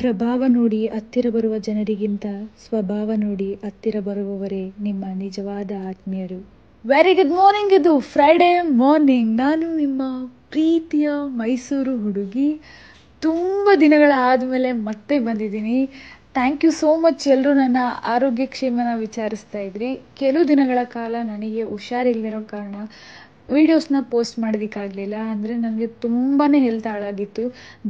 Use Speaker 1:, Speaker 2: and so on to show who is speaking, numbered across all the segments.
Speaker 1: ಪ್ರಭಾವ ನೋಡಿ ಹತ್ತಿರ ಬರುವ ಜನರಿಗಿಂತ ಸ್ವಭಾವ ನೋಡಿ ಹತ್ತಿರ ಬರುವವರೇ ನಿಮ್ಮ ನಿಜವಾದ ಆತ್ಮೀಯರು. Very good morning. ಇದು ಫ್ರೈಡೇ ಮಾರ್ನಿಂಗ್. ನಾನು ನಿಮ್ಮ ಪ್ರೀತಿಯ ಮೈಸೂರು ಹುಡುಗಿ. ತುಂಬ ದಿನಗಳ ಆದಮೇಲೆ ಮತ್ತೆ ಬಂದಿದ್ದೀನಿ. Thank you so much. ಎಲ್ಲರೂ ನನ್ನ ಆರೋಗ್ಯ ಕ್ಷೇಮನ ವಿಚಾರಿಸ್ತಾ ಇದ್ರಿ. ಕೆಲವು ದಿನಗಳ ಕಾಲ ನನಗೆ ಹುಷಾರಿಲ್ಲದಿರೋ ಕಾರಣ ವೀಡಿಯೋಸ್ನ ಪೋಸ್ಟ್ ಮಾಡೋದಕ್ಕಾಗಲಿಲ್ಲ. ಅಂದರೆ ನನಗೆ ತುಂಬಾ ಹೆಲ್ತ್ ಹಾಳಾಗಿತ್ತು.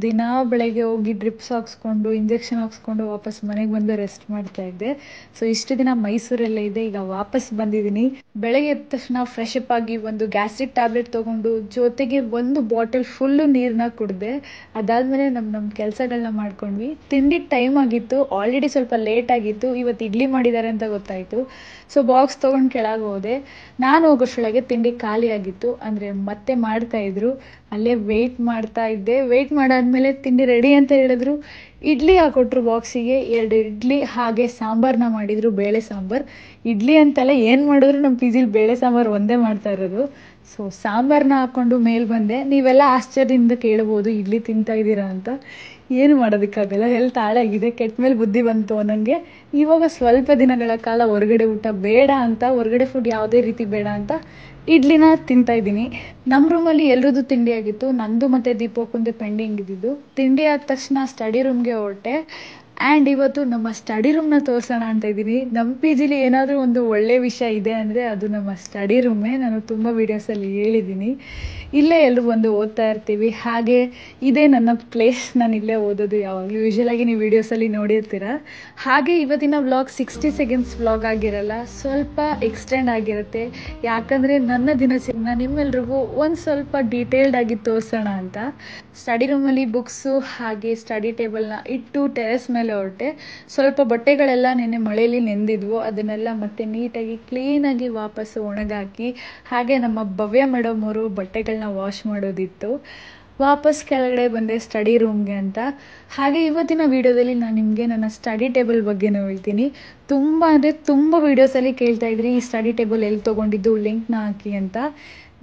Speaker 1: ದಿನ ಬೆಳಗ್ಗೆ ಹೋಗಿ ಡ್ರಿಪ್ಸ್ ಹಾಕ್ಸ್ಕೊಂಡು ಇಂಜೆಕ್ಷನ್ ಹಾಕ್ಸ್ಕೊಂಡು ವಾಪಸ್ ಮನೆಗೆ ಬಂದು ರೆಸ್ಟ್ ಮಾಡ್ತಾ ಇದ್ದೆ. ಸೊ ಇಷ್ಟು ದಿನ ಮೈಸೂರಲ್ಲೇ ಇದೆ. ಈಗ ವಾಪಸ್ ಬಂದಿದ್ದೀನಿ. ಬೆಳಗ್ಗೆ ಎದ್ದ ತಕ್ಷಣ ಫ್ರೆಶ್ ಅಪ್ ಆಗಿ ಒಂದು ಗ್ಯಾಸ್ಟ್ರಿಕ್ ಟ್ಯಾಬ್ಲೆಟ್ ತೊಗೊಂಡು ಜೊತೆಗೆ ಒಂದು ಬಾಟಲ್ ಫುಲ್ಲು ನೀರನ್ನ ಕುಡಿದೆ. ಅದಾದಮೇಲೆ ನಮ್ಮ ಕೆಲಸಗಳನ್ನ ಮಾಡ್ಕೊಂಡ್ವಿ. ತಿಂಡಿ ಟೈಮ್ ಆಗಿತ್ತು. ಆಲ್ರೆಡಿ ಸ್ವಲ್ಪ ಲೇಟ್ ಆಗಿತ್ತು. ಇವತ್ತು ಇಡ್ಲಿ ಮಾಡಿದ್ದಾರೆ ಅಂತ ಗೊತ್ತಾಯಿತು. ಸೊ ಬಾಕ್ಸ್ ತೊಗೊಂಡು ಕೆಳಗೆ ಹೋದೆ. ನಾನು ಹೋಗೋಷ್ಟೊಳಗೆ ತಿಂಡಿ ಖಾಲಿ ಆಗಿತ್ತು. ಅಂದರೆ ಮತ್ತೆ ಮಾಡ್ತಾಯಿದ್ರು. ಅಲ್ಲೇ ವೆಯ್ಟ್ ಮಾಡ್ತಾ ಇದ್ದೆ. ವೆಯ್ಟ್ ಮಾಡಾದ್ಮೇಲೆ ತಿಂಡಿ ರೆಡಿ ಅಂತ ಹೇಳಿದ್ರು. ಇಡ್ಲಿ ಹಾಕೊಟ್ರು ಬಾಕ್ಸಿಗೆ. 2 ಇಡ್ಲಿ ಹಾಗೆ ಸಾಂಬಾರನ್ನ ಮಾಡಿದರು, ಬೇಳೆ ಸಾಂಬಾರು. ಇಡ್ಲಿ ಅಂತಲ್ಲ, ಏನು ಮಾಡಿದ್ರು ನಮ್ಮ ಪಿ ಜಿಲಿ ಬೇಳೆ ಸಾಂಬಾರು ಒಂದೇ ಮಾಡ್ತಾ ಇರೋದು. ಸೊ ಸಾಂಬಾರನ್ನ ಹಾಕ್ಕೊಂಡು ಮೇಲೆ ಬಂದೆ. ನೀವೆಲ್ಲ ಆಶ್ಚರ್ಯದಿಂದ ಕೇಳ್ಬೋದು ಇಡ್ಲಿ ತಿಂತಾ ಇದ್ದೀರಾ ಅಂತ. ಏನು ಮಾಡೋದಕ್ಕಾಗಲ್ಲ, ಹೆಲ್ತ್ ಹಾಳಾಗಿದೆ. ಕೆಟ್ಟ ಮೇಲೆ ಬುದ್ಧಿ ಬಂತು ನನಗೆ. ಇವಾಗ ಸ್ವಲ್ಪ ದಿನಗಳ ಕಾಲ ಹೊರಗಡೆ ಊಟ ಬೇಡ ಅಂತ, ಹೊರಗಡೆ ಫುಡ್ ಯಾವುದೇ ರೀತಿ ಬೇಡ ಅಂತ ಇಡ್ಲಿನ ತಿಂತಾ ಇದ್ದೀನಿ. ನಮ್ಮ ರೂಮಲ್ಲಿ ಎಲ್ರದ್ದು ತಿಂಡಿ ಆಗಿತ್ತು. ನಂದು ಮತ್ತು ದೀಪಕ್ಕೊಂದು ಪೆಂಡಿಂಗ್ ಇದ್ದಿದ್ದು. ತಿಂಡಿ ಆದ ತಕ್ಷಣ ಸ್ಟಡಿ ರೂಮ್ಗೆ ಹೊರಟೆ. ಆ್ಯಂಡ್ ಇವತ್ತು ನಮ್ಮ ಸ್ಟಡಿ ರೂಮ್ನ ತೋರಿಸೋಣ ಅಂತ ಇದ್ದೀನಿ. ನಮ್ಮ ಪಿ ಜಿಲಿ ಏನಾದರೂ ಒಂದು ಒಳ್ಳೆಯ ವಿಷಯ ಇದೆ ಅಂದರೆ ಅದು ನಮ್ಮ ಸ್ಟಡಿ ರೂಮೇ. ನಾನು ತುಂಬ ವೀಡಿಯೋಸಲ್ಲಿ ಹೇಳಿದ್ದೀನಿ. ಇಲ್ಲೇ ಎಲ್ಲರೂ ಬಂದು ಓದ್ತಾ ಇರ್ತೀವಿ. ಹಾಗೆ ಇದೇ ನನ್ನ ಪ್ಲೇಸ್. ನಾನು ಇಲ್ಲೇ ಓದೋದು ಯಾವಾಗಲೂ. ಯೂಶ್ವಲಾಗಿ ನೀವು ವೀಡಿಯೋಸಲ್ಲಿ ನೋಡಿರ್ತೀರ. ಹಾಗೆ ಇವತ್ತಿನ ವ್ಲಾಗ್ 60 ಸೆಕೆಂಡ್ಸ್ ವ್ಲಾಗ್ ಆಗಿರಲ್ಲ, ಸ್ವಲ್ಪ ಎಕ್ಸ್ಟೆಂಡ್ ಆಗಿರುತ್ತೆ. ಯಾಕಂದರೆ ನನ್ನ ದಿನಚರಿನ ನಿಮ್ಮೆಲ್ರಿಗೂ ಒಂದು ಸ್ವಲ್ಪ ಡೀಟೇಲ್ಡ್ ಆಗಿ ತೋರಿಸೋಣ ಅಂತ. ಸ್ಟಡಿ ರೂಮಲ್ಲಿ ಬುಕ್ಸು ಹಾಗೆ ಸ್ಟಡಿ ಟೇಬಲ್ನ ಇಟ್ಟು ಟೆರೆಸ್ ಮೇಲೆ ಹೊರಟೆ. ಸ್ವಲ್ಪ ಬಟ್ಟೆಗಳೆಲ್ಲ ನೆನ್ನೆ ಮಳೆಯಲ್ಲಿ ನೆಂದಿದ್ವು. ಅದನ್ನೆಲ್ಲ ಮತ್ತೆ ನೀಟಾಗಿ ಕ್ಲೀನಾಗಿ ವಾಪಸ್ಸು ಒಣಗಾಕಿ, ಹಾಗೆ ನಮ್ಮ ಭವ್ಯ ಮೇಡಮ್ ಅವರು ಬಟ್ಟೆಗಳನ್ನ ವಾಶ್ ಮಾಡೋದಿತ್ತು. ವಾಪಸ್ ಕೆಳಗಡೆ ಬಂದೆ ಸ್ಟಡಿ ರೂಮ್ಗೆ ಅಂತ. ಹಾಗೆ ಇವತ್ತಿನ ವೀಡಿಯೋದಲ್ಲಿ ನಾನು ನಿಮಗೆ ನನ್ನ ಸ್ಟಡಿ ಟೇಬಲ್ ಬಗ್ಗೆನೂ ಹೇಳ್ತೀನಿ. ತುಂಬ ಅಂದರೆ ತುಂಬ ವೀಡಿಯೋಸಲ್ಲಿ ಕೇಳ್ತಾ ಇದ್ರಿ ಈ ಸ್ಟಡಿ ಟೇಬಲ್ ಎಲ್ಲಿ ತೊಗೊಂಡಿದ್ದು, ಲಿಂಕ್ನ ಹಾಕಿ ಅಂತ.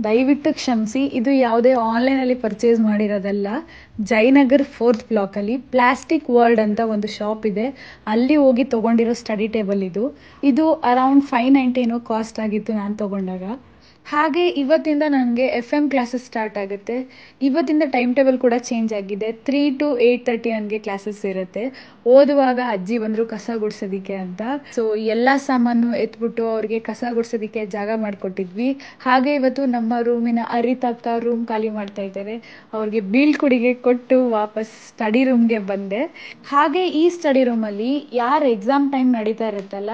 Speaker 1: ದಯವಿಟ್ಟು ಕ್ಷಮಿಸಿ. ಇದು ಯಾವುದೇ ಆನ್ಲೈನಲ್ಲಿ ಪರ್ಚೇಸ್ ಮಾಡಿರೋದಲ್ಲ. ಜಯನಗರ್ 4th ಬ್ಲಾಕಲ್ಲಿ ಪ್ಲಾಸ್ಟಿಕ್ ವರ್ಲ್ಡ್ ಅಂತ ಒಂದು ಶಾಪ್ ಇದೆ. ಅಲ್ಲಿ ಹೋಗಿ ತೊಗೊಂಡಿರೋ ಸ್ಟಡಿ ಟೇಬಲ್ ಇದು. ಇದು ಅರೌಂಡ್ 590 ಕಾಸ್ಟ್ ಆಗಿತ್ತು ನಾನು ತೊಗೊಂಡಾಗ. ಹಾಗೆ ಇವತ್ತಿಂದ ನನಗೆ FM ಕ್ಲಾಸಸ್ ಸ್ಟಾರ್ಟ್ ಆಗುತ್ತೆ. ಇವತ್ತಿಂದ ಟೈಮ್ ಟೇಬಲ್ ಕೂಡ ಚೇಂಜ್ ಆಗಿದೆ. 3 to 8:30 ನನಗೆ ಕ್ಲಾಸಸ್ ಇರುತ್ತೆ. ಓದುವಾಗ ಅಜ್ಜಿ ಬಂದರು ಕಸ ಗುಡಿಸೋದಕ್ಕೆ ಅಂತ. ಸೊ ಎಲ್ಲ ಸಾಮಾನು ಎತ್ಬಿಟ್ಟು ಅವ್ರಿಗೆ ಕಸ ಗುಡಿಸೋದಕ್ಕೆ ಜಾಗ ಮಾಡಿಕೊಟ್ಟಿದ್ವಿ. ಹಾಗೆ ಇವತ್ತು ನಮ್ಮ ರೂಮಿನ ಅಕ್ಕ ರೂಮ್ ಖಾಲಿ ಮಾಡ್ತಾ ಇದ್ದಾರೆ. ಅವ್ರಿಗೆ ಬೀಳ್ಕೊಡುಗೆ ಕೊಟ್ಟು ವಾಪಸ್ ಸ್ಟಡಿ ರೂಮ್ಗೆ ಬಂದೆ. ಹಾಗೆ ಈ ಸ್ಟಡಿ ರೂಮಲ್ಲಿ ಯಾರು ಎಕ್ಸಾಮ್ ಟೈಮ್ ನಡೀತಾ ಇರುತ್ತಲ್ಲ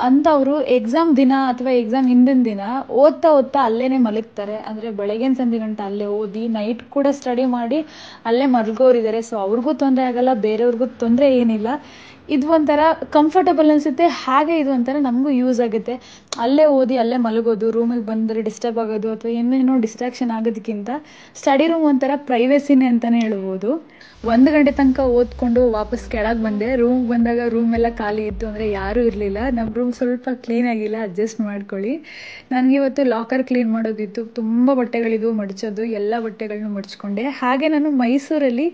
Speaker 1: ಅಂಥವರು ಎಕ್ಸಾಮ್ ದಿನ ಅಥವಾ ಎಕ್ಸಾಮ್ ಹಿಂದಿನ ದಿನ ಓದ್ತಾ ಅಲ್ಲೇ ಮಲಗ್ತಾರೆ. ಅಂದರೆ ಬೆಳಗಿನ ಸಂಜೆ ಗಂಟೆ ಅಲ್ಲೇ ಓದಿ ನೈಟ್ ಕೂಡ ಸ್ಟಡಿ ಮಾಡಿ ಅಲ್ಲೇ ಮಲ್ಗೋರಿದ್ದಾರೆ. ಸೊ ಅವ್ರಿಗೂ ತೊಂದರೆ ಆಗಲ್ಲ, ಬೇರೆಯವ್ರಿಗೂ ತೊಂದರೆ ಏನಿಲ್ಲ. ಇದು ಒಂಥರ ಕಂಫರ್ಟಬಲ್ ಅನಿಸುತ್ತೆ. ಹಾಗೆ ಇದು ಒಂಥರ ನಮಗೂ ಯೂಸ್ ಆಗುತ್ತೆ. ಅಲ್ಲೇ ಓದಿ ಅಲ್ಲೇ ಮಲಗೋದು, ರೂಮಿಗೆ ಬಂದರೆ ಡಿಸ್ಟರ್ಬ್ ಆಗೋದು ಅಥವಾ ಏನೇನೋ ಡಿಸ್ಟ್ರಾಕ್ಷನ್ ಆಗೋದಕ್ಕಿಂತ ಸ್ಟಡಿ ರೂಮ್ ಒಂಥರ ಪ್ರೈವೇಸಿನೇ ಅಂತಲೇ ಹೇಳ್ಬೋದು. 1 ಗಂಟೆ ತನಕ ಓದ್ಕೊಂಡು ವಾಪಸ್ ಕೆಳಗೆ ಬಂದೆ. ರೂಮ್ಗೆ ಬಂದಾಗ ರೂಮ್ ಎಲ್ಲ ಖಾಲಿ ಇತ್ತು. ಅಂದರೆ ಯಾರೂ ಇರಲಿಲ್ಲ. ನಮ್ಮ ರೂಮ್ ಸ್ವಲ್ಪ ಕ್ಲೀನಾಗಿಲ್ಲ, ಅಡ್ಜಸ್ಟ್ ಮಾಡ್ಕೊಳ್ಳಿ. ನನಗೆ ಇವತ್ತು ಲಾಕರ್ ಕ್ಲೀನ್ ಮಾಡೋದಿತ್ತು. ತುಂಬ ಬಟ್ಟೆಗಳಿದ್ವು ಮಡಚೋದು. ಎಲ್ಲ ಬಟ್ಟೆಗಳನ್ನೂ ಮಡಚ್ಕೊಂಡೆ. ಹಾಗೆ ನಾನು ಮೈಸೂರಲ್ಲಿ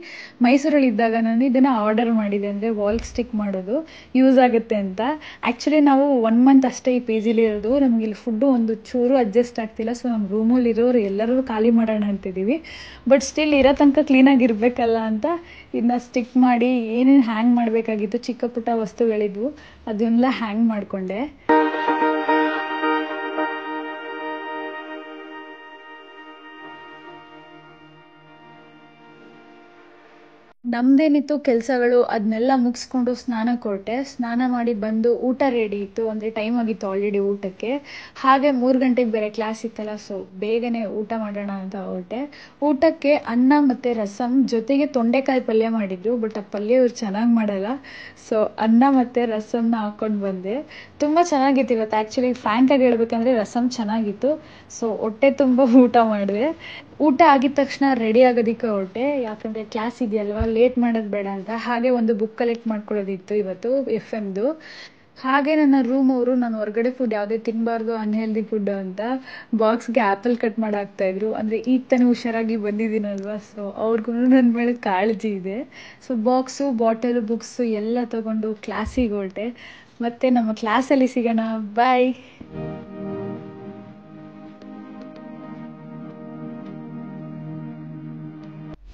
Speaker 1: ಇದ್ದಾಗ ನಾನು ಇದನ್ನು ಆರ್ಡರ್ ಮಾಡಿದೆ. ಅಂದರೆ ವಾಲ್ಗೆ ಸ್ಟಿಕ್ ಮಾಡೋದು ಯೂಸ್ ಆಗುತ್ತೆ ಅಂತ. ಆ್ಯಕ್ಚುಲಿ ನಾವು 1 ಮಂತ್ ಅಷ್ಟೇ ಈ ಪಿ ಜಿಲಿ ಇರೋದು. ನಮಗೆ ಇಲ್ಲಿ ಫುಡ್ಡು ಒಂದು ಚೂರು ಅಡ್ಜಸ್ಟ್ ಆಗ್ತಿಲ್ಲ. ಸೊ ನಮ್ಮ ರೂಮಲ್ಲಿ ಇರೋರು ಎಲ್ಲರೂ ಖಾಲಿ ಮಾಡೋಣ ಅಂತಿದ್ದೀವಿ. ಬಟ್ ಸ್ಟಿಲ್ ಇರೋ ತನಕ ಕ್ಲೀನಾಗಿರಬೇಕಲ್ಲ ಅಂತ ಇದನ್ನ ಸ್ಟಿಕ್ ಮಾಡಿ ಏನೇನು ಹ್ಯಾಂಗ್ ಮಾಡಬೇಕಾಗಿತ್ತು, ಚಿಕ್ಕ ಪುಟ್ಟ ವಸ್ತುಗಳಿದ್ವು, ಅದನ್ನೆಲ್ಲ ಹ್ಯಾಂಗ್ ಮಾಡಿಕೊಂಡೆ. ನಮ್ಮದೇನಿತ್ತು ಕೆಲಸಗಳು, ಅದನ್ನೆಲ್ಲ ಮುಗಿಸ್ಕೊಂಡು ಸ್ನಾನಕ್ಕೆ ಹೊರಟೆ. ಸ್ನಾನ ಮಾಡಿ ಬಂದು ಊಟ ರೆಡಿ ಇತ್ತು. ಅಂದರೆ ಟೈಮ್ ಆಗಿತ್ತು ಆಲ್ರೆಡಿ ಊಟಕ್ಕೆ. ಹಾಗೆ 3 ಗಂಟೆಗೆ ಬೇರೆ ಕ್ಲಾಸ್ ಇತ್ತಲ್ಲ, ಸೊ ಬೇಗನೆ ಊಟ ಮಾಡೋಣ ಅಂತ ಹೊರಟೆ. ಊಟಕ್ಕೆ ಅನ್ನ ಮತ್ತು ರಸಮ್ ಜೊತೆಗೆ ತೊಂಡೆಕಾಯಿ ಪಲ್ಯ ಮಾಡಿದ್ರು. ಬಟ್ ಆ ಪಲ್ಯ ಇವ್ರು ಚೆನ್ನಾಗಿ ಮಾಡಲ್ಲ. ಸೊ ಅನ್ನ ಮತ್ತು ರಸಮ್ನ ಹಾಕ್ಕೊಂಡು ಬಂದೆ. ತುಂಬ ಚೆನ್ನಾಗಿತ್ತು ಇವತ್ತು. ಆ್ಯಕ್ಚುಲಿ ಫ್ರ್ಯಾಂಕಾಗಿ ಹೇಳ್ಬೇಕಂದ್ರೆ ರಸಮ್ ಚೆನ್ನಾಗಿತ್ತು. ಸೊ ಹೊಟ್ಟೆ ತುಂಬ ಊಟ ಮಾಡಿದೆ. ಊಟ ಆಗಿದ ತಕ್ಷಣ ರೆಡಿ ಆಗೋದಕ್ಕೆ ಹೊರಟೆ. ಯಾಕಂದರೆ ಕ್ಲಾಸ್ ಇದೆಯಲ್ವ, ಲೇಟ್ ಮಾಡೋದು ಬೇಡ ಅಂತ. ಹಾಗೆ ಒಂದು ಬುಕ್ ಕಲೆಕ್ಟ್ ಮಾಡ್ಕೊಳ್ಳೋದಿತ್ತು ಇವತ್ತು FMದು. ಹಾಗೆ ನನ್ನ ರೂಮ್ ಅವರು ನಾನು ಹೊರಗಡೆ ಫುಡ್ ಯಾವುದೇ ತಿನ್ನಬಾರ್ದು ಅನ್ಹೆಲ್ದಿ ಫುಡ್ ಅಂತ ಬಾಕ್ಸ್ಗೆ ಆ್ಯಪಲ್ ಕಟ್ ಮಾಡಿ ಹಾಕ್ತಾಯಿದ್ರು. ಅಂದರೆ ಈಗ ತಾನೇ ಹುಷಾರಾಗಿ ಬಂದಿದ್ದೀನಲ್ವಾ, ಸೊ ಅವ್ರಿಗೂ ನನ್ನ ಮೇಲೆ ಕಾಳಜಿ ಇದೆ. ಸೊ ಬಾಕ್ಸು ಬಾಟಲು ಬುಕ್ಸು ಎಲ್ಲ ತಗೊಂಡು ಕ್ಲಾಸಿಗೆ ಹೊರಟೆ. ಮತ್ತೆ ನಮ್ಮ ಕ್ಲಾಸಲ್ಲಿ ಸಿಗೋಣ. ಬಾಯ್.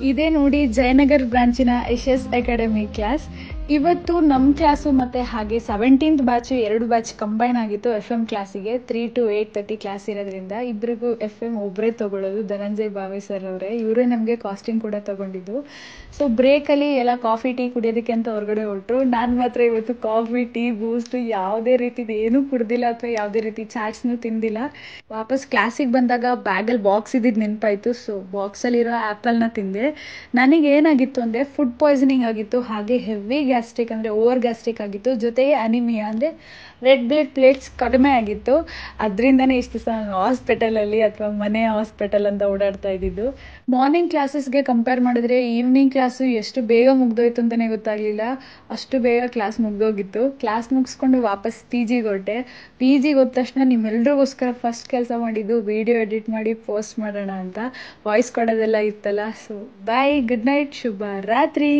Speaker 1: ಇದೇ ನೋಡಿ ಜಯನಗರ್ ಬ್ರಾಂಚಿನ ಯಶಸ್ ಅಕಾಡೆಮಿ ಕ್ಲಾಸ್. ಇವತ್ತು ನಮ್ಮ ಕ್ಲಾಸು ಮತ್ತು ಹಾಗೆ 17th ಬ್ಯಾಚು 2 ಬ್ಯಾಚ್ ಕಂಬೈನ್ ಆಗಿತ್ತು FM ಕ್ಲಾಸಿಗೆ. 3 to 8:30 ಕ್ಲಾಸ್ ಇರೋದ್ರಿಂದ ಇಬ್ಬರಿಗೂ FM ಒಬ್ಬರೇ ತೊಗೊಳ್ಳೋದು. ಧನಂಜಯ್ ಬಾವಿ ಸರ್ ಅವರೇ, ಇವರೇ ನಮಗೆ ಕಾಸ್ಟಿಂಗ್ ಕೂಡ ತೊಗೊಂಡಿದ್ದು. ಸೊ ಬ್ರೇಕಲ್ಲಿ ಎಲ್ಲ ಕಾಫಿ ಟೀ ಕುಡಿಯೋದಕ್ಕೆ ಅಂತ ಹೊರಗಡೆ ಹೊರಟರು. ನಾನು ಮಾತ್ರ ಇವತ್ತು ಕಾಫಿ ಟೀ ಬೂಸ್ಟು ಯಾವುದೇ ರೀತಿದು ಏನೂ ಕುಡ್ದಿಲ್ಲ ಅಥವಾ ಯಾವುದೇ ರೀತಿ ಚಾಟ್ಸ್ನೂ ತಿಂದಿಲ್ಲ. ವಾಪಸ್ ಕ್ಲಾಸಿಗೆ ಬಂದಾಗ ಬ್ಯಾಗಲ್ಲಿ ಬಾಕ್ಸ್ ಇದ್ದಿದ್ದು ನೆನಪಾಯಿತು. ಸೊ ಬಾಕ್ಸಲ್ಲಿರೋ ಆ್ಯಪಲ್ನ ತಿಂದೆ. ನನಗೇನಾಗಿತ್ತು ಅಂದರೆ ಫುಡ್ ಪಾಯ್ಸನಿಂಗ್ ಆಗಿತ್ತು, ಹಾಗೆ ಹೆವಿ ಗ್ಯಾಸ್ಟ್ರಿಕ್ ಅಂದರೆ ಓವರ್ ಗ್ಯಾಸ್ಟ್ರಿಕ್ ಆಗಿತ್ತು, ಜೊತೆಗೆ ಅನಿಮಿಯಾ ಅಂದರೆ ರೆಡ್ ಬ್ಲಡ್ ಪ್ಲೇಟ್ಸ್ ಕಡಿಮೆ ಆಗಿತ್ತು. ಅದರಿಂದನೇ ಇಷ್ಟು ದಿವಸ ನಾನು ಹಾಸ್ಪಿಟಲಲ್ಲಿ ಅಥವಾ ಮನೆ ಹಾಸ್ಪಿಟಲ್ ಅಂತ ಓಡಾಡ್ತಾ ಇದ್ದಿದ್ದು. ಮಾರ್ನಿಂಗ್ ಕ್ಲಾಸಸ್ಗೆ ಕಂಪೇರ್ ಮಾಡಿದ್ರೆ ಈವ್ನಿಂಗ್ ಕ್ಲಾಸು ಎಷ್ಟು ಬೇಗ ಮುಗ್ದೋಯ್ತು ಅಂತಲೇ ಗೊತ್ತಾಗಲಿಲ್ಲ. ಅಷ್ಟು ಬೇಗ ಕ್ಲಾಸ್ ಮುಗ್ದೋಗಿತ್ತು. ಕ್ಲಾಸ್ ಮುಗಿಸ್ಕೊಂಡು ವಾಪಸ್ PGಗೆ ಹೊರಟೆ. PGಗೆ ಹೋದ ತಕ್ಷಣ ನಿಮ್ಮೆಲ್ರಿಗೋಸ್ಕರ ಫಸ್ಟ್ ಕೆಲಸ ಮಾಡಿದ್ದು ವಿಡಿಯೋ ಎಡಿಟ್ ಮಾಡಿ ಪೋಸ್ಟ್ ಮಾಡೋಣ ಅಂತ. ವಾಯ್ಸ್ ಕೊಡೋದೆಲ್ಲ ಇತ್ತಲ್ಲ. ಸೊ ಬಾಯ್, ಗುಡ್ ನೈಟ್, ಶುಭ ರಾತ್ರಿ.